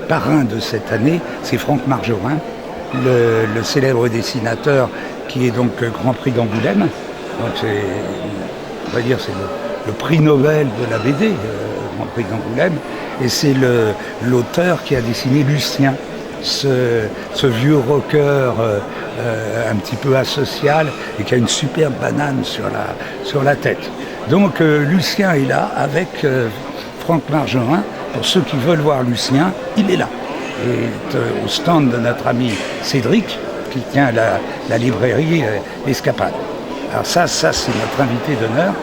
parrain de cette année, c'est Franck Margerin, le célèbre dessinateur qui est donc Grand Prix d'Angoulême. Donc on va dire c'est le prix Nobel de la BD, Grand Prix d'Angoulême. Et c'est l'auteur qui a dessiné Lucien, ce vieux rocker un petit peu asocial et qui a une superbe banane sur la tête. Donc Lucien est là avec Franck Margerin. Pour ceux qui veulent voir Lucien, il est là. Et au stand de notre ami Cédric, qui tient la librairie Escapade. Alors ça c'est notre invité d'honneur.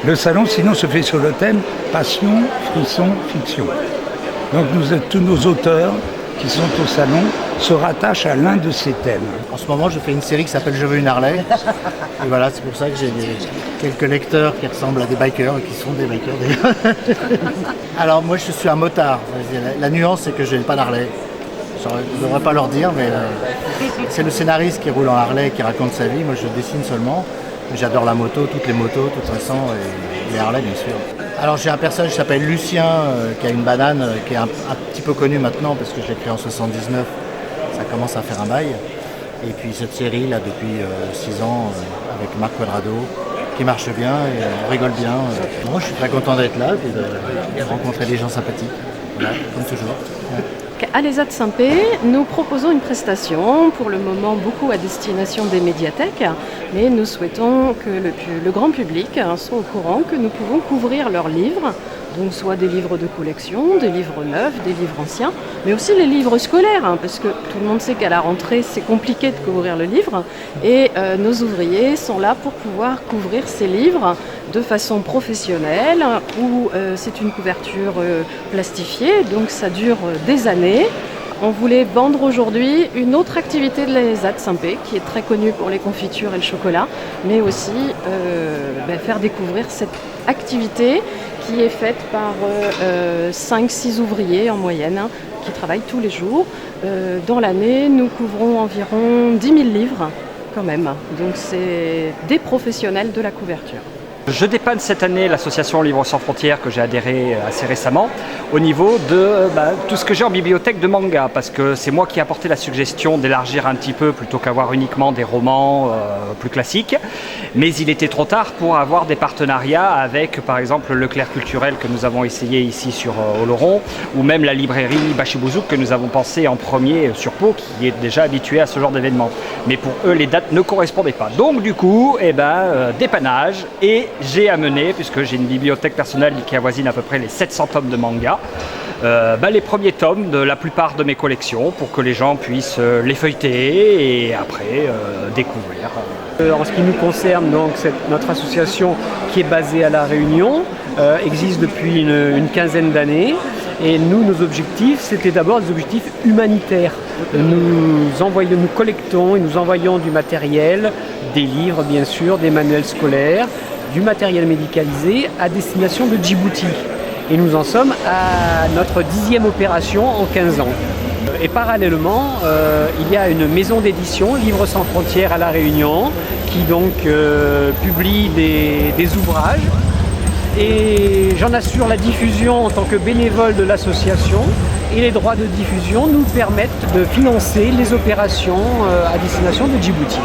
Le salon, sinon, se fait sur le thème Passion, Frisson, Fiction. Donc tous nos auteurs qui sont au salon se rattachent à l'un de ces thèmes. En ce moment, je fais une série qui s'appelle Je veux une Harley. Et voilà, c'est pour ça que j'ai quelques lecteurs qui ressemblent à des bikers et qui sont des bikers d'ailleurs. Alors moi, je suis un motard. La nuance, c'est que je n'ai pas d'Harley. Je ne devrais pas leur dire, mais c'est le scénariste qui roule en Harley et qui raconte sa vie. Moi, je dessine seulement. J'adore la moto, toutes les motos, de toute façon, et les Harley, bien sûr. Alors j'ai un personnage qui s'appelle Lucien, qui a une banane, qui est un petit peu connu maintenant, parce que je l'ai créé en 79, ça commence à faire un bail. Et puis cette série, là, depuis 6 ans, avec Marc Quadrado, qui marche bien, et on rigole bien. Moi, je suis très content d'être là, et de rencontrer des gens sympathiques, voilà, comme toujours. À l'ESA de Saint-Pé, nous proposons une prestation, pour le moment beaucoup à destination des médiathèques, mais nous souhaitons que le grand public soit au courant que nous pouvons couvrir leurs livres, donc soit des livres de collection, des livres neufs, des livres anciens, mais aussi les livres scolaires, parce que tout le monde sait qu'à la rentrée c'est compliqué de couvrir le livre, et nos ouvriers sont là pour pouvoir couvrir ces livres de façon professionnelle, où c'est une couverture plastifiée, donc ça dure des années. On voulait vendre aujourd'hui une autre activité de l'ESA de Saint-Pé, qui est très connue pour les confitures et le chocolat, mais aussi faire découvrir cette activité qui est faite par 5-6 ouvriers en moyenne, qui travaillent tous les jours. Dans l'année, nous couvrons environ 10 000 livres quand même. Donc c'est des professionnels de la couverture. Je dépanne cette année l'association Livres sans frontières que j'ai adhéré assez récemment au niveau de tout ce que j'ai en bibliothèque de manga, parce que c'est moi qui ai apporté la suggestion d'élargir un petit peu plutôt qu'avoir uniquement des romans plus classiques. Mais il était trop tard pour avoir des partenariats avec par exemple Leclerc Culturel que nous avons essayé ici sur Oloron, ou même la librairie Bachibouzouk que nous avons pensé en premier sur Pau, qui est déjà habitué à ce genre d'événement. Mais pour eux les dates ne correspondaient pas. Donc du coup, dépannage, et j'ai amené, puisque j'ai une bibliothèque personnelle qui avoisine à peu près les 700 tomes de manga, les premiers tomes de la plupart de mes collections pour que les gens puissent les feuilleter et après découvrir. En ce qui nous concerne, donc, notre association qui est basée à La Réunion existe depuis une quinzaine d'années. Et nous, nos objectifs, c'était d'abord des objectifs humanitaires. Nous collectons et nous envoyons du matériel, des livres bien sûr, des manuels scolaires, du matériel médicalisé à destination de Djibouti. Et nous en sommes à notre 10e opération en 15 ans. Et parallèlement, il y a une maison d'édition, Livres sans frontières à La Réunion, qui donc publie des ouvrages. Et j'en assure la diffusion en tant que bénévole de l'association. Et les droits de diffusion nous permettent de financer les opérations à destination de Djibouti.